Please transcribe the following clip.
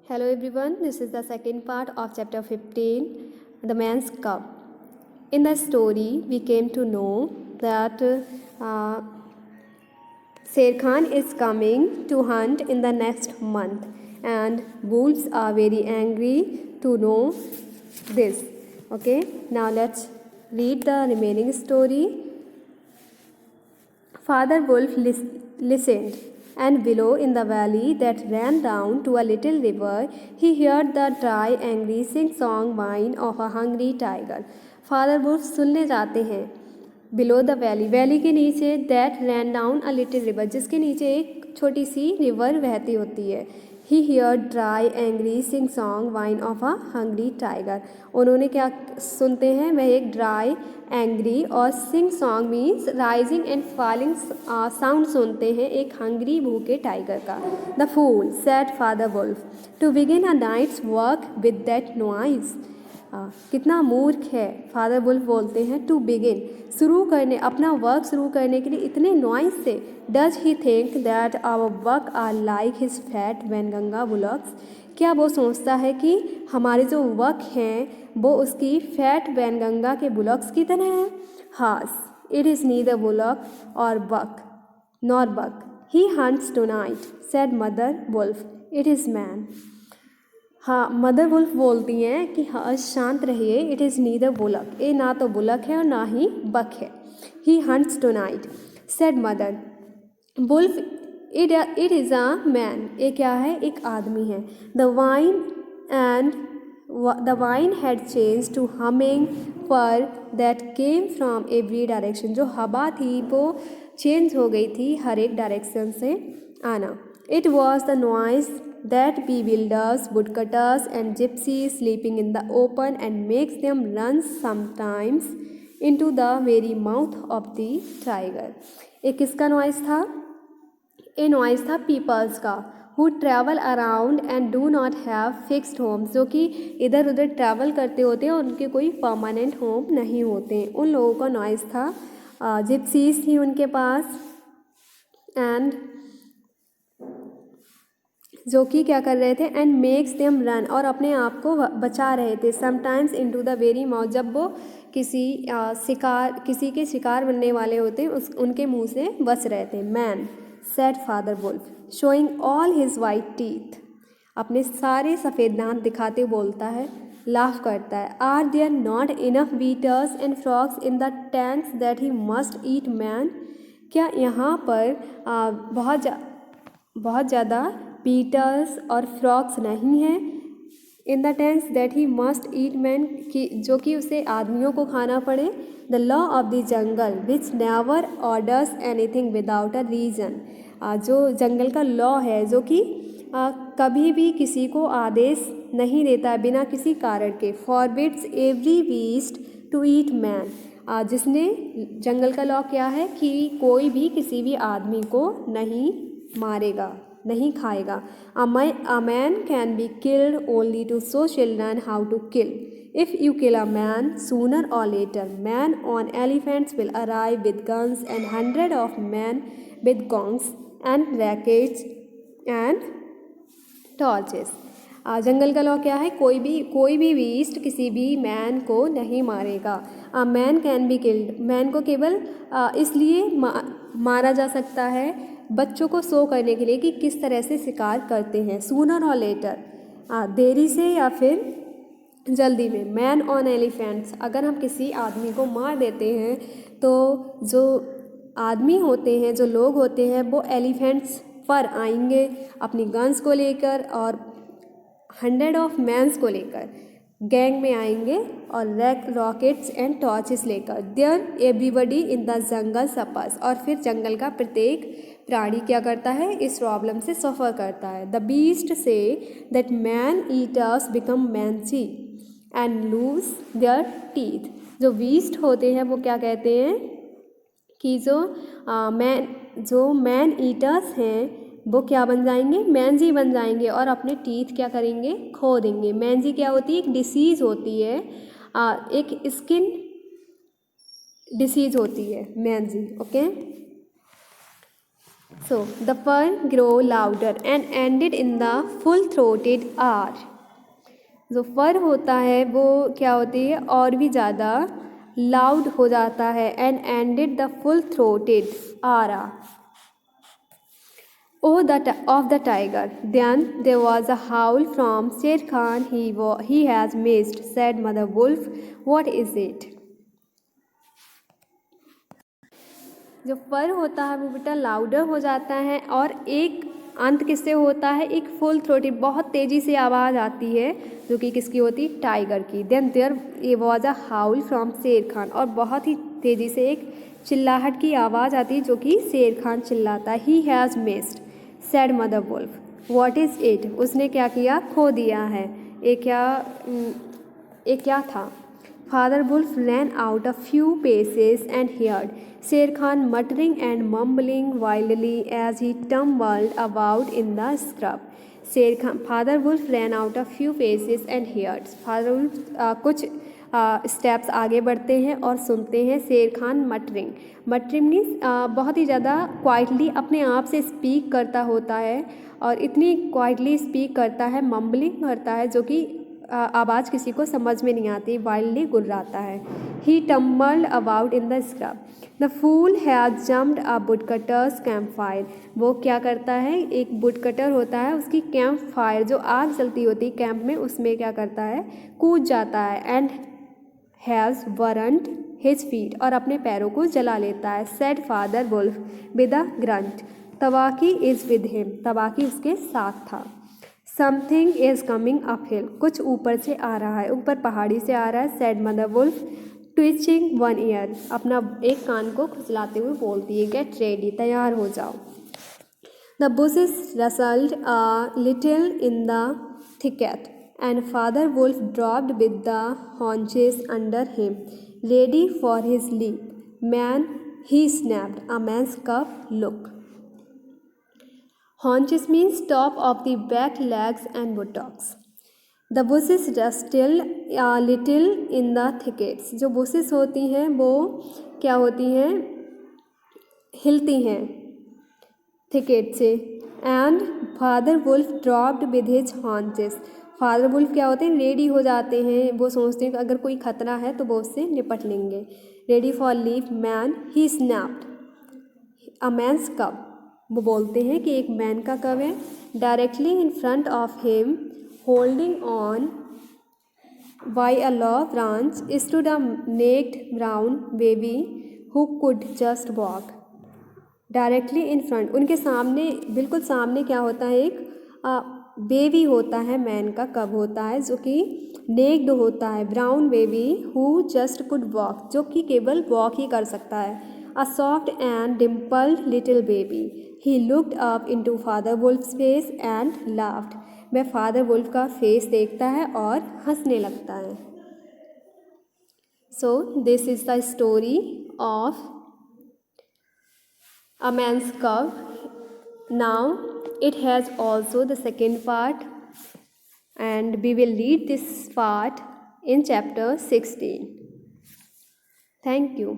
Hello everyone, this is the second part of chapter 15, The Man's Cup. In the story, we came to know that Sher Khan is coming to hunt in the next month, and wolves are very angry to know this. Okay, now let's read the remaining story. Father Wolf listened, and below in the valley that ran down to a little river, he heard the dry, angry sing-song whine of a hungry tiger. Father Wolf सुनने जाते हैं below the valley के नीचे that ran down a little river, जिसके नीचे एक छोटी सी रिवर बहती होती है. He hear dry angry sing song whine of a hungry tiger. उन्होंने क्या सुनते हैं, वह एक ड्राई एंग्री और sing song means rising and falling sound सुनते हैं एक हंग्री भूखे टाइगर का. The fool said father Wolf to begin a night's work with that noise. कितना मूर्ख है, फादर वुल्फ बोलते हैं, टू बिगिन शुरू करने, अपना वर्क शुरू करने के लिए इतने नॉइज से. Does he think that our work are like his fat Wainganga bullocks. क्या वो सोचता है कि हमारे जो वर्क हैं वो उसकी फैट वैनगंगा के बुलॉक्स की तरह हैं. हास इट इज़ नीदर बुलॉक और buck nor buck. He hunts tonight said mother Wolf. It is man. हाँ, मदर वुल्फ बोलती हैं कि हाँ शांत रहिए. इट इज़ नीदर बुलक, ये ना तो बुलक है और ना ही बक है. He hunts tonight said mother Wolf. It is a man. ये क्या है, एक आदमी है. The wind had changed to humming purr that came from every direction. जो हवा थी वो चेंज हो गई थी हर एक डायरेक्शन से आना. It was the noise that bewilders woodcutters and gypsies sleeping in the open and makes them run sometimes into the very mouth of the tiger. एक किसका नॉइज़ था, ये नॉइज़ था पीपल्स का, who travel around and do not have fixed homes. जो कि इधर उधर ट्रैवल करते होते हैं और उनके कोई परमानेंट होम नहीं होते. उन लोगों का नॉइज़ था. जिप्सीज थी उनके पास, एंड जो कि क्या कर रहे थे, एंड मेक्स देम रन, और अपने आप को बचा रहे थे. Sometimes into the very mouth, जब वो किसी के शिकार बनने वाले होते उनके मुंह से बच रहे थे. Man said father wolf showing all his white teeth. अपने सारे सफ़ेद दांत दिखाते बोलता है, लाफ करता है. Are there not enough beetles and frogs in the tanks that he must eat man. क्या यहाँ पर बहुत ज़्यादा बीटल्स और फ्रॉग्स नहीं हैं इन the tanks that he must eat man, कि जो कि उसे आदमियों को खाना पड़े. The law of the jungle which never orders anything without a reason. जो जंगल का लॉ है जो कि कभी भी किसी को आदेश नहीं देता बिना किसी कारण के. Forbids every beast to eat man. जिसने जंगल का लॉ क्या है कि कोई भी किसी भी आदमी को नहीं मारेगा, नहीं खाएगा. A man can be killed only to show children how to kill. If you kill a man, sooner or later, men on elephants will arrive with guns and hundreds of men with gongs and rackets and torches. जंगल का law क्या है, कोई भी beast किसी भी man को नहीं मारेगा. Man can be killed, man को केवल इसलिए मारा जा सकता है बच्चों को शो करने के लिए कि किस तरह से शिकार करते हैं. सूनर और लेटर, देरी से या फिर जल्दी में. मैन ऑन एलिफेंट्स, अगर हम किसी आदमी को मार देते हैं तो जो आदमी होते हैं, जो लोग होते हैं, वो एलिफेंट्स पर आएंगे अपनी गन्स को लेकर और 100 ऑफ मैंस को लेकर गैंग में आएंगे और रॉकेट्स एंड टॉर्चेस लेकर. There everybody in the jungle suffers, और फिर जंगल का प्रत्येक प्राणी क्या करता है, इस प्रॉब्लम से सफ़र करता है. The beast say that man eaters become mangy and lose their teeth. जो बीस्ट होते हैं वो क्या कहते हैं कि जो मैन ईटर्स हैं वो क्या बन जाएंगे, मैंजी बन जाएंगे और अपने टीथ क्या करेंगे, खो देंगे. मैंजी क्या होती है, एक डिसीज़ होती है, एक स्किन डिसीज़ होती है mangy. Okay, So the fur grew louder and ended in the full-throated R. जो फर होता है वो क्या होती है और भी ज़्यादा लाउड हो जाता है and ended the full-throated aaarh of the tiger. Then there was a howl from Sher Khan. He has missed, said Mother Wolf. What is it? जो फर होता है वो बेटा लाउडर हो जाता है और एक अंत किससे होता है, एक फुल थ्रोटेड बहुत तेज़ी से आवाज़ आती है जो कि किसकी होती, टाइगर की. Then there was a howl from Shere Khan, और बहुत ही तेज़ी से एक चिल्लाहट की आवाज़ आती है जो कि शेर खान चिल्लाता है. He has missed, said mother wolf. What is it? उसने क्या किया, खो दिया है. एक क्या था. Father Wolf ran out a few paces and heard Sher Khan muttering and mumbling wildly as he tumbled about in the scrub. Father Wolf ran out a few paces and heard. Father Wolf कुछ steps आगे बढ़ते हैं और सुनते हैं शेर Khan muttering means बहुत ही ज़्यादा क्वाइटली अपने आप से स्पीक करता होता है और इतनी क्वाइटली स्पीक करता है, मम्बलिंग करता है जो कि आवाज़ किसी को समझ में नहीं आती, वाइल्डली गुर्राता है. He tumbled about in the scrub. The fool has jumped a woodcutter's camp fire. वो क्या करता है, एक वुडकटर होता है, उसकी कैंप फायर जो आग जलती होती कैंप में, उसमें क्या करता है, कूद जाता है. And has burned his feet, और अपने पैरों को जला लेता है. Said father Wolf with a grunt. Tabaqui is with him. Tabaqui उसके साथ था. Something is coming up hill. कुछ ऊपर से आ रहा है, ऊपर पहाड़ी से आ रहा है. Said mother wolf twitching one ear. अपना एक कान को खुजलाते हुए बोलती है, गेट रेडी, तैयार हो जाओ. The bushes rustled a little in the thicket and Father Wolf dropped with the haunches under him, ready for his leap. Man, he snapped, a man's cub, look. Haunches means top of the back, legs and buttocks. The bushes rustle a little in the thickets. जो bushes होती हैं वो क्या होती हैं, हिलती हैं thicket से. And Father Wolf dropped with his haunches. Father wolf क्या होते हैं, रेडी हो जाते हैं. वो सोचते हैं कि अगर कोई खतरा है तो वो उससे निपट लेंगे. Ready for leave. Man, he snapped a man's cub. वो बोलते हैं कि एक मैन का कब है. Directly in front of him, holding on by a low branch, stood a naked brown baby who could just walk. Directly in front, उनके सामने, बिल्कुल सामने क्या होता है, एक बेबी होता है, मैन का कब होता है जो कि नेक्ड होता है. Brown baby who just could walk, जो कि केवल वॉक ही कर सकता है. A soft and dimpled little baby. He looked up into Father Wolf's face and laughed. वह फादर वुल्फ का फेस देखता है और हंसने लगता है. So this is the story of A Man's Cub. Now it has also the second part, and we will read this part in chapter 16. Thank you.